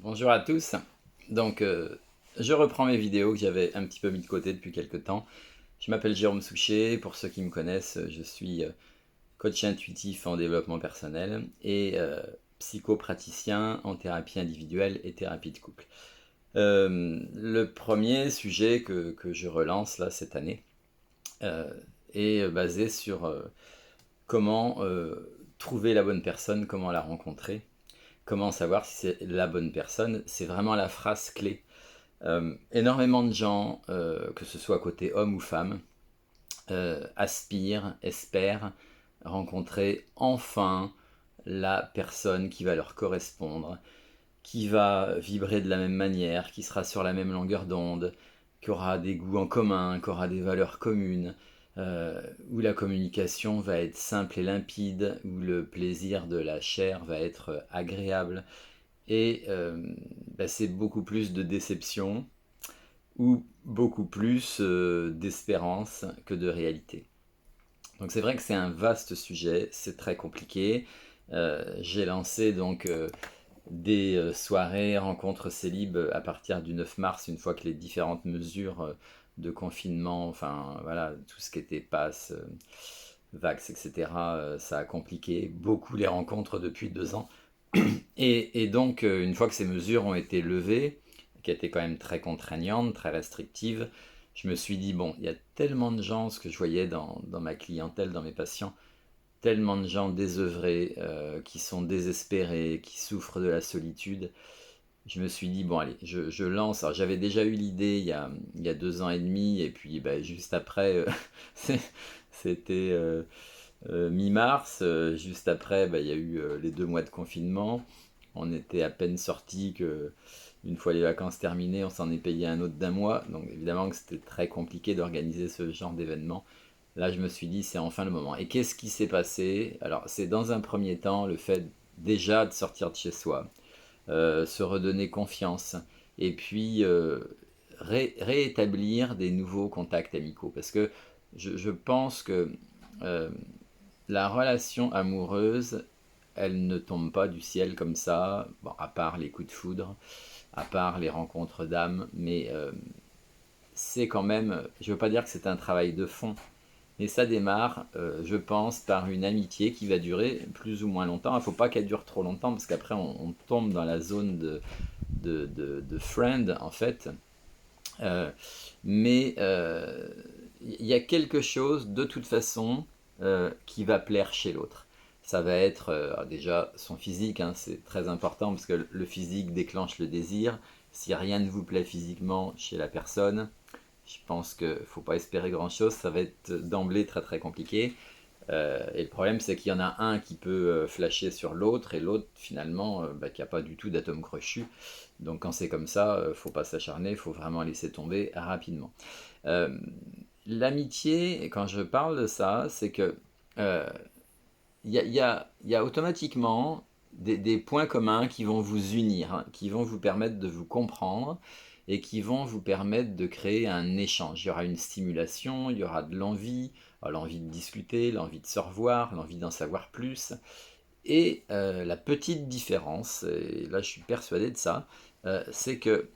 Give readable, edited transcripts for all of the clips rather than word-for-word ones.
Bonjour à tous. Donc, je reprends mes vidéos que j'avais un petit peu mis de côté depuis quelques temps. Je m'appelle Jérôme Souchet. Pour ceux qui me connaissent, je suis coach intuitif en développement personnel et psychopraticien en thérapie individuelle et thérapie de couple. Le premier sujet que je relance là cette année euh, est basé sur comment trouver la bonne personne, comment la rencontrer. Comment savoir si c'est la bonne personne? C'est vraiment la phrase clé. Énormément de gens, que ce soit côté homme ou femme, aspirent, espèrent rencontrer enfin la personne qui va leur correspondre, qui va vibrer de la même manière, qui sera sur la même longueur d'onde, qui aura des goûts en commun, qui aura des valeurs communes, où la communication va être simple et limpide, où le plaisir de la chair va être agréable. Et c'est beaucoup plus de déception ou beaucoup plus d'espérance que de réalité. Donc c'est vrai que c'est un vaste sujet, c'est très compliqué. J'ai lancé donc des soirées rencontres célib à partir du 9 mars, une fois que les différentes mesures de confinement, enfin voilà, tout ce qui était passe, vax, etc., ça a compliqué beaucoup les rencontres depuis 2 ans. Et donc, une fois que ces mesures ont été levées, qui étaient quand même très contraignantes, très restrictives, je me suis dit, bon, il y a tellement de gens, ce que je voyais dans ma clientèle, dans mes patients, tellement de gens désœuvrés, qui sont désespérés, qui souffrent de la solitude. Je me suis dit, bon, allez, je lance. Alors, j'avais déjà eu l'idée il y a 2 ans et demi, et puis juste après, c'était mi-mars. Juste après, il y a eu les 2 mois de confinement. On était à peine sortis que, une fois les vacances terminées, on s'en est payé un autre d'1 mois. Donc évidemment que c'était très compliqué d'organiser ce genre d'événement. Là, je me suis dit, c'est enfin le moment. Et qu'est-ce qui s'est passé? Alors, c'est dans un premier temps le fait déjà de sortir de chez soi, se redonner confiance, et puis réétablir des nouveaux contacts amicaux. Parce que je pense que euh, la relation amoureuse, elle ne tombe pas du ciel comme ça, bon, à part les coups de foudre, à part les rencontres d'âme, mais c'est quand même, je ne veux pas dire que c'est un travail de fond, mais ça démarre, je pense, par une amitié qui va durer plus ou moins longtemps. Il ne faut pas qu'elle dure trop longtemps, parce qu'après on tombe dans la zone de friend, en fait. Euh, mais il y a quelque chose, de toute façon, qui va plaire chez l'autre. Ça va être déjà son physique, hein, c'est très important parce que le physique déclenche le désir. Si rien ne vous plaît physiquement chez la personne, je pense qu'il ne faut pas espérer grand-chose, ça va être d'emblée très très compliqué. Et le problème, c'est qu'il y en a un qui peut flasher sur l'autre et l'autre, finalement, qui n'a pas du tout d'atome crochu. Donc quand c'est comme ça, faut pas s'acharner, il faut vraiment laisser tomber rapidement. Euh, L'amitié, quand je parle de ça, c'est que euh, il y a automatiquement des points communs qui vont vous unir, hein, qui vont vous permettre de vous comprendre et qui vont vous permettre de créer un échange. Il y aura une stimulation, il y aura de l'envie, l'envie de discuter, l'envie de se revoir, l'envie d'en savoir plus. Et la petite différence, et là je suis persuadé de ça, c'est que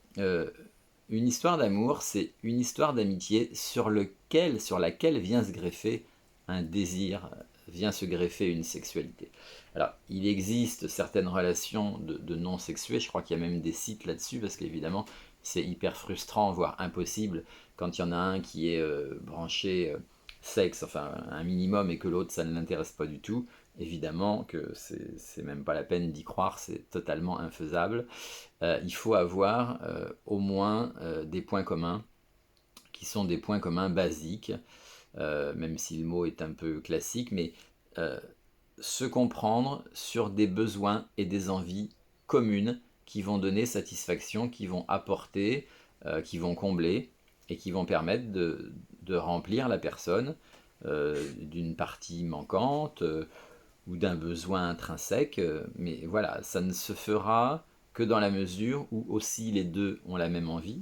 une histoire d'amour, c'est une histoire d'amitié sur laquelle vient se greffer un désir, vient se greffer une sexualité. Alors, il existe certaines relations de non-sexués, je crois qu'il y a même des sites là-dessus, parce qu'évidemment, c'est hyper frustrant, voire impossible, quand il y en a un qui est branché sexe, enfin un minimum, et que l'autre, ça ne l'intéresse pas du tout. Évidemment que c'est même pas la peine d'y croire, c'est totalement infaisable. Il faut avoir au moins des points communs qui sont des points communs basiques, même si le mot est un peu classique, mais euh, se comprendre sur des besoins et des envies communes qui vont donner satisfaction, qui vont apporter, qui vont combler et qui vont permettre de remplir la personne d'une partie manquante ou d'un besoin intrinsèque. Mais voilà, ça ne se fera que dans la mesure où aussi les deux ont la même envie,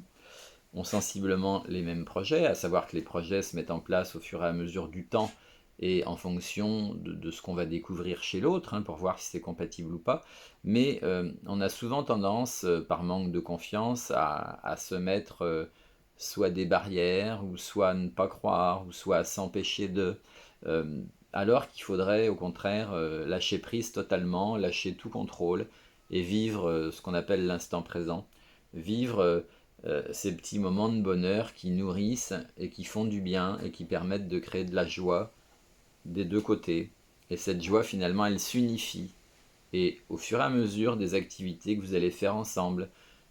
ont sensiblement les mêmes projets, à savoir que les projets se mettent en place au fur et à mesure du temps et en fonction de ce qu'on va découvrir chez l'autre, hein, pour voir si c'est compatible ou pas. Mais on a souvent tendance, par manque de confiance, à se mettre soit des barrières, ou soit à ne pas croire, ou soit à s'empêcher de... euh, alors qu'il faudrait au contraire lâcher prise totalement, lâcher tout contrôle, et vivre ce qu'on appelle l'instant présent. Vivre ces petits moments de bonheur qui nourrissent et qui font du bien et qui permettent de créer de la joie des deux côtés. Et cette joie, finalement, elle s'unifie. Et au fur et à mesure des activités que vous allez faire ensemble,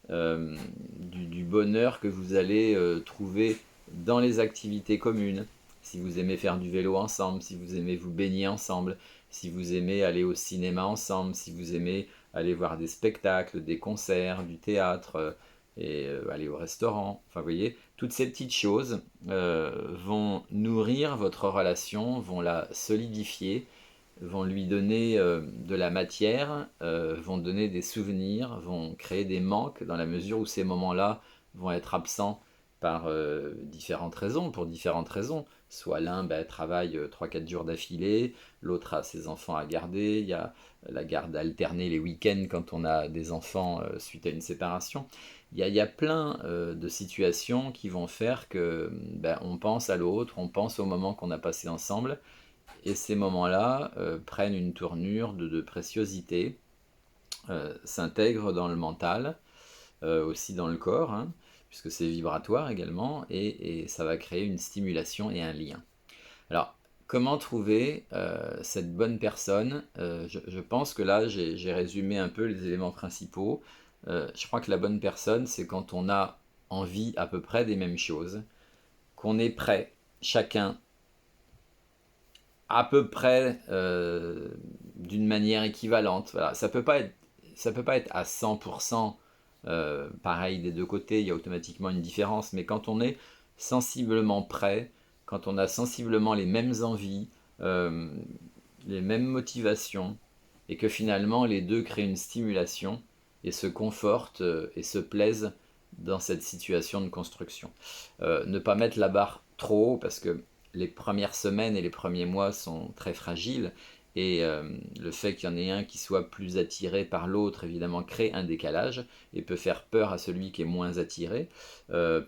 du bonheur que vous allez trouver dans les activités communes, si vous aimez faire du vélo ensemble, si vous aimez vous baigner ensemble, si vous aimez aller au cinéma ensemble, si vous aimez aller voir des spectacles, des concerts, du théâtre, et aller au restaurant. Enfin, vous voyez, toutes ces petites choses vont nourrir votre relation, vont la solidifier, vont lui donner de la matière, vont donner des souvenirs, vont créer des manques dans la mesure où ces moments-là vont être absents par différentes raisons, pour différentes raisons. Soit l'un travaille 3-4 jours d'affilée, l'autre a ses enfants à garder, il y a la garde alternée les week-ends quand on a des enfants suite à une séparation. Il y a plein de situations qui vont faire que on pense à l'autre, on pense au moment qu'on a passé ensemble, et ces moments-là prennent une tournure de préciosité, s'intègrent dans le mental, aussi dans le corps, hein, puisque c'est vibratoire également, et ça va créer une stimulation et un lien. Alors, comment trouver cette bonne personne? Je pense que là, j'ai résumé un peu les éléments principaux. Je crois que la bonne personne, c'est quand on a envie à peu près des mêmes choses, qu'on est prêt, chacun, à peu près d'une manière équivalente. Voilà. Ça peut pas être à 100% pareil des deux côtés, il y a automatiquement une différence, mais quand on est sensiblement prêt, quand on a sensiblement les mêmes envies, euh, les mêmes motivations, et que finalement les deux créent une stimulation et se confortent et se plaisent dans cette situation de construction. Ne pas mettre la barre trop haut, parce que les premières semaines et les premiers mois sont très fragiles, et le fait qu'il y en ait un qui soit plus attiré par l'autre, évidemment, crée un décalage et peut faire peur à celui qui est moins attiré.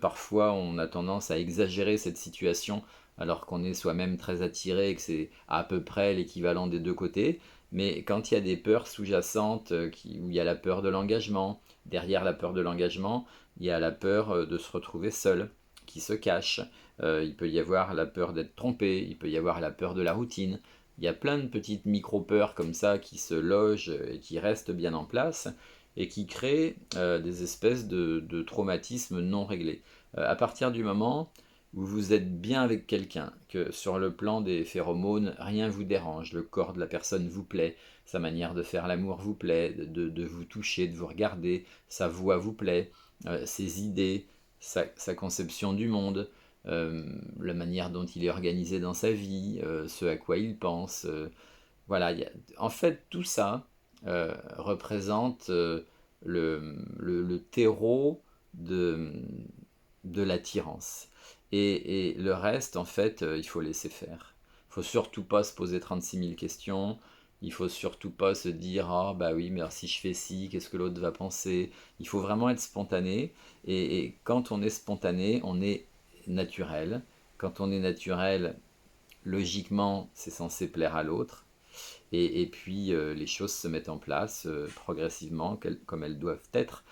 Parfois, on a tendance à exagérer cette situation alors qu'on est soi-même très attiré et que c'est à peu près l'équivalent des deux côtés. Mais quand il y a des peurs sous-jacentes, où il y a la peur de l'engagement, derrière la peur de l'engagement, il y a la peur de se retrouver seul, qui se cache. Il peut y avoir la peur d'être trompé, il peut y avoir la peur de la routine. Il y a plein de petites micro-peurs comme ça qui se logent et qui restent bien en place et qui créent des espèces de traumatismes non réglés. À partir du moment où vous êtes bien avec quelqu'un, que sur le plan des phéromones, rien vous dérange, le corps de la personne vous plaît, sa manière de faire l'amour vous plaît, de vous toucher, de vous regarder, sa voix vous plaît, ses idées, sa conception du monde, la manière dont il est organisé dans sa vie, ce à quoi il pense. Voilà, en fait, tout ça représente le terreau de, de l'attirance. Et le reste, en fait, il faut laisser faire. Il faut surtout pas se poser 36 000 questions. Il faut surtout pas se dire ah bah oui, mais alors si je fais ci, qu'est-ce que l'autre va penser? Il faut vraiment être spontané. Et quand on est spontané, on est naturel. Quand on est naturel, logiquement, c'est censé plaire à l'autre. Et puis les choses se mettent en place progressivement, comme elles doivent être.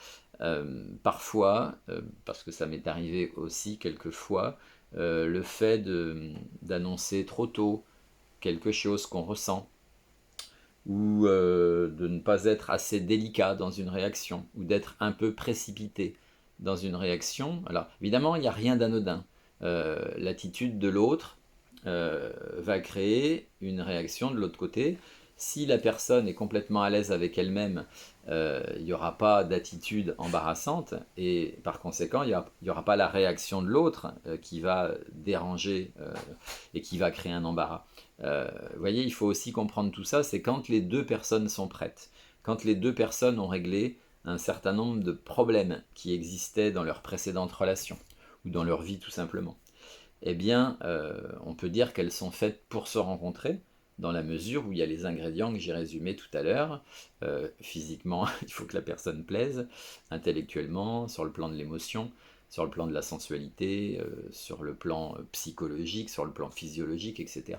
Parfois, parce que ça m'est arrivé aussi quelquefois, le fait d'annoncer trop tôt quelque chose qu'on ressent, ou de ne pas être assez délicat dans une réaction, ou d'être un peu précipité dans une réaction. Alors évidemment, il n'y a rien d'anodin. L'attitude de l'autre va créer une réaction de l'autre côté. Si la personne est complètement à l'aise avec elle-même, il n'y aura pas d'attitude embarrassante, et par conséquent, il n'y aura pas la réaction de l'autre qui va déranger et qui va créer un embarras. Vous voyez, il faut aussi comprendre tout ça, c'est quand les deux personnes sont prêtes, quand les deux personnes ont réglé un certain nombre de problèmes qui existaient dans leur précédente relation, ou dans leur vie tout simplement. eh bien, on peut dire qu'elles sont faites pour se rencontrer, dans la mesure où il y a les ingrédients que j'ai résumés tout à l'heure. Physiquement, il faut que la personne plaise, intellectuellement, sur le plan de l'émotion, sur le plan de la sensualité, sur le plan psychologique, sur le plan physiologique, etc.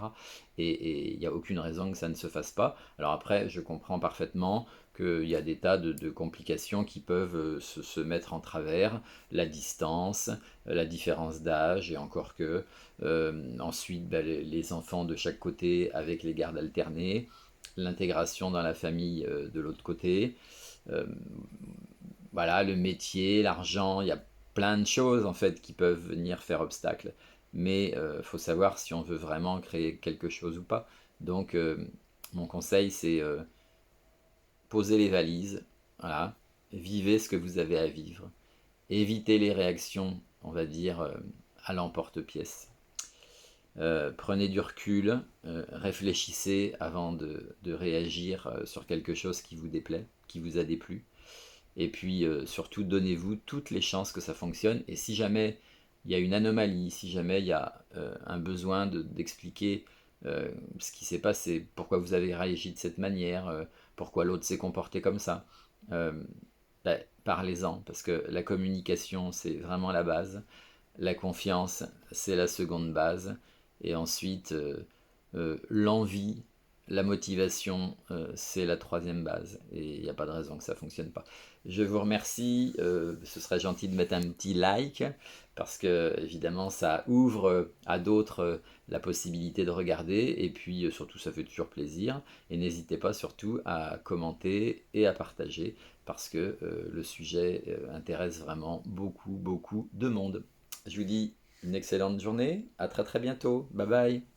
Et il n'y a aucune raison que ça ne se fasse pas. Alors après, je comprends parfaitement qu'il y a des tas de complications qui peuvent se mettre en travers, la distance, la différence d'âge, et encore que. Ensuite, bah, les enfants de chaque côté avec les gardes alternés, l'intégration dans la famille de l'autre côté, euh, voilà, le métier, l'argent, il y a plein de choses en fait qui peuvent venir faire obstacle. Mais il faut savoir si on veut vraiment créer quelque chose ou pas. Donc, mon conseil, c'est poser les valises, voilà, vivez ce que vous avez à vivre, évitez les réactions, on va dire, à l'emporte-pièce. Prenez du recul, réfléchissez avant de réagir sur quelque chose qui vous déplaît, qui vous a déplu. Et puis surtout, donnez-vous toutes les chances que ça fonctionne. Et si jamais il y a une anomalie, si jamais il y a un besoin d'expliquer ce qui s'est passé, pourquoi vous avez réagi de cette manière, pourquoi l'autre s'est comporté comme ça, euh, bah, parlez-en, parce que la communication, c'est vraiment la base. La confiance, c'est la seconde base. Et ensuite, l'envie, la motivation, c'est la troisième base. Et il n'y a pas de raison que ça ne fonctionne pas. Je vous remercie. Ce serait gentil de mettre un petit like parce que, évidemment, ça ouvre à d'autres la possibilité de regarder. Et puis, surtout, ça fait toujours plaisir. Et n'hésitez pas surtout à commenter et à partager parce que le sujet intéresse vraiment beaucoup, beaucoup de monde. Je vous dis une excellente journée, à très très bientôt, bye bye.